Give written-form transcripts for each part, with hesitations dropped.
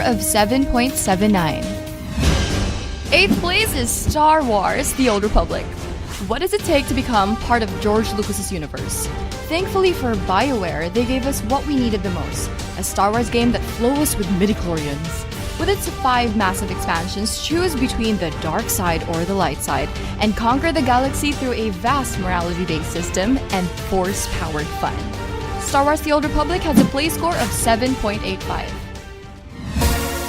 of 7.79. 8th place is Star Wars: The Old Republic. What does it take to become part of George Lucas's universe? Thankfully for BioWare, they gave us what we needed the most, a Star Wars game that flows with midichlorians. With its 5 massive expansions, choose between the dark side or the light side, and conquer the galaxy through a vast morality-based system and force-powered fun. Star Wars: The Old Republic has a play score of 7.85.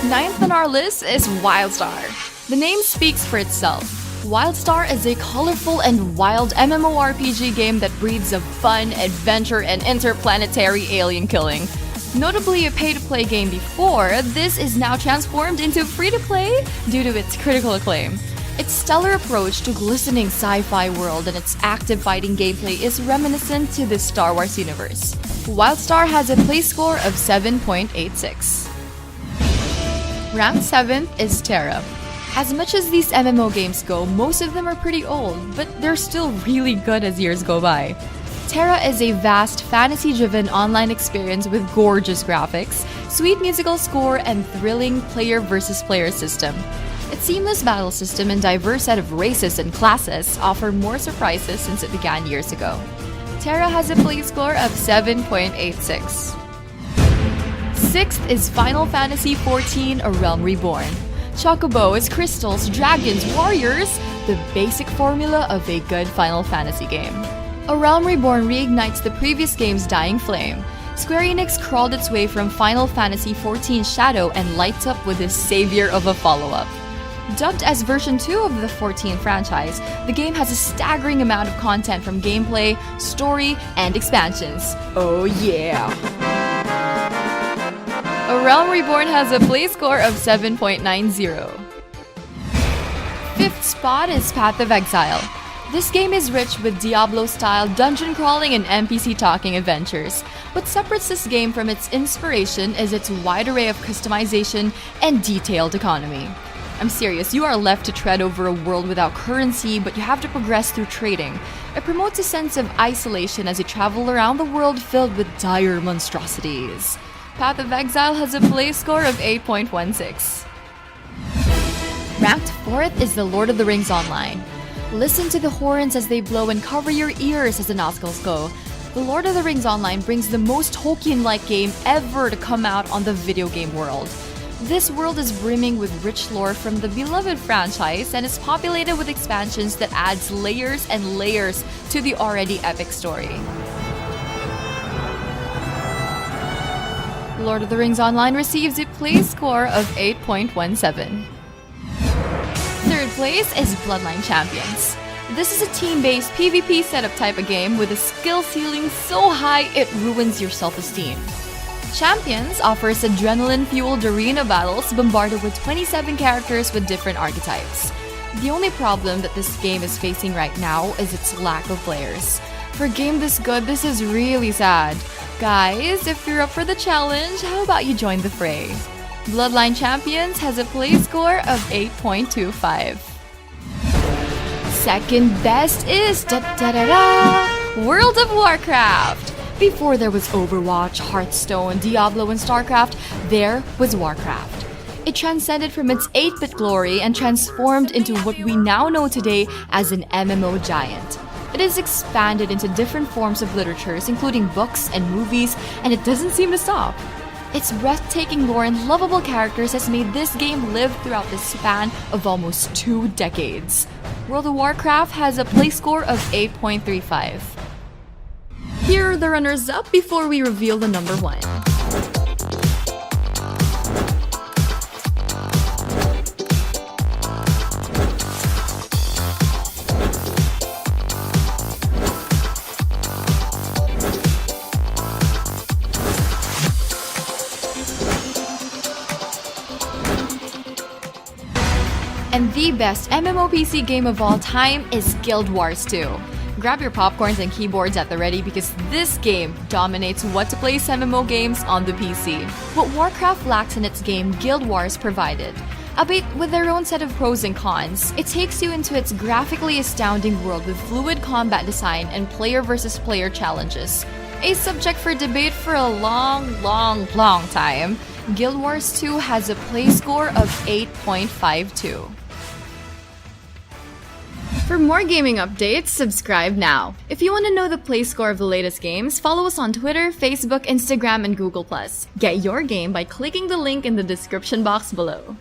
9th on our list is WildStar. The name speaks for itself. WildStar is a colorful and wild MMORPG game that breeds of fun, adventure, and interplanetary alien killing. Notably a pay-to-play game before, this is now transformed into free-to-play due to its critical acclaim. Its stellar approach to glistening sci-fi world and its active fighting gameplay is reminiscent to the Star Wars universe. WildStar has a play score of 7.86. Ranked 7th is TERA. As much as these MMO games go, most of them are pretty old, but they're still really good as years go by. TERA is a vast, fantasy-driven online experience with gorgeous graphics, sweet musical score, and thrilling player-versus-player system. Its seamless battle system and diverse set of races and classes offer more surprises since it began years ago. TERA has a play score of 7.86. 6th is Final Fantasy XIV: A Realm Reborn. Chocobos, crystals, dragons, warriors, the basic formula of a good Final Fantasy game. A Realm Reborn reignites the previous game's dying flame. Square Enix crawled its way from Final Fantasy XIV's shadow and lights up with the savior of a follow-up. Dubbed as version 2 of the 14 franchise, the game has a staggering amount of content from gameplay, story, and expansions. Oh yeah! A Realm Reborn has a play score of 7.90. 5th spot is Path of Exile. This game is rich with Diablo-style dungeon crawling and NPC talking adventures. What separates this game from its inspiration is its wide array of customization and detailed economy. I'm serious, you are left to tread over a world without currency, but you have to progress through trading. It promotes a sense of isolation as you travel around the world filled with dire monstrosities. Path of Exile has a play score of 8.16. Ranked 4th is The Lord of the Rings Online. Listen to the horns as they blow and cover your ears as the nostrils go. The Lord of the Rings Online brings the most Tolkien-like game ever to come out on the video game world. This world is brimming with rich lore from the beloved franchise and is populated with expansions that adds layers and layers to the already epic story. Lord of the Rings Online receives a play score of 8.17. 3rd place is Bloodline Champions. This is a team-based PvP setup type of game with a skill ceiling so high it ruins your self-esteem. Champions offers adrenaline-fueled arena battles bombarded with 27 characters with different archetypes. The only problem that this game is facing right now is its lack of players. For a game this good, this is really sad. Guys, if you're up for the challenge, how about you join the fray? Bloodline Champions has a play score of 8.25. Second best is World of Warcraft. Before there was Overwatch, Hearthstone, Diablo, and StarCraft, there was Warcraft. It transcended from its 8-bit glory and transformed into what we now know today as an MMO giant. It has expanded into different forms of literatures, including books and movies, and it doesn't seem to stop. Its breathtaking lore and lovable characters has made this game live throughout the span of almost 2 decades. World of Warcraft has a play score of 8.35. Here are the runners-up before we reveal the number 1. And the best MMOPC game of all time is Guild Wars 2. Grab your popcorns and keyboards at the ready because this game dominates what to play MMO games on the PC. What Warcraft lacks in its game, Guild Wars provided. Albeit with their own set of pros and cons, it takes you into its graphically astounding world with fluid combat design and player versus player challenges. A subject for debate for a long time, Guild Wars 2 has a play score of 8.52. For more gaming updates, subscribe now. If you want to know the play score of the latest games, follow us on Twitter, Facebook, Instagram, and Google+. Get your game by clicking the link in the description box below.